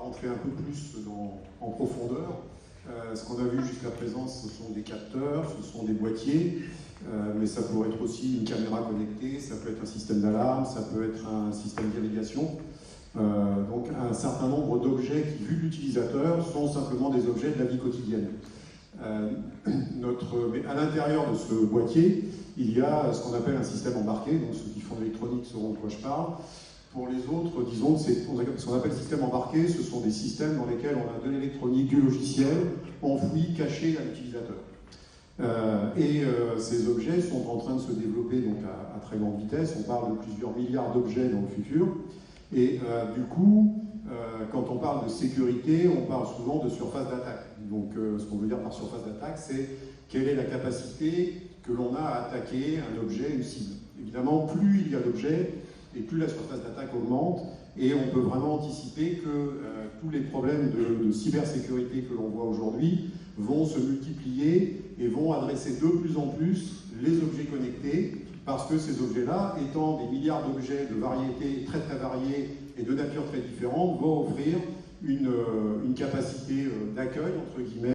rentrer un peu plus en profondeur. Ce qu'on a vu jusqu'à présent, ce sont des capteurs, ce sont des boîtiers, mais ça pourrait être aussi une caméra connectée, ça peut être un système d'alarme, ça peut être un système d'irrigation. Donc un certain nombre d'objets qui, vu l'utilisateur, sont simplement des objets de la vie quotidienne. Mais à l'intérieur de ce boîtier, il y a ce qu'on appelle un système embarqué, donc ceux qui font de l'électronique sauront de quoi je parle. Pour les autres, disons que ce qu'on appelle système embarqué, ce sont des systèmes dans lesquels on a de l'électronique, du logiciel, enfoui, caché à l'utilisateur. Ces objets sont en train de se développer donc à très grande vitesse. On parle de plusieurs milliards d'objets dans le futur. Et du coup, quand on parle de sécurité, on parle souvent de surface d'attaque. Donc ce qu'on veut dire par surface d'attaque, c'est quelle est la capacité que l'on a à attaquer un objet, une cible. Évidemment, plus il y a d'objets, et plus la surface d'attaque augmente, et on peut vraiment anticiper que tous les problèmes de cybersécurité que l'on voit aujourd'hui vont se multiplier et vont adresser de plus en plus les objets connectés, parce que ces objets-là, étant des milliards d'objets de variétés très très variées et de nature très différentes, vont offrir une capacité d'accueil, entre guillemets,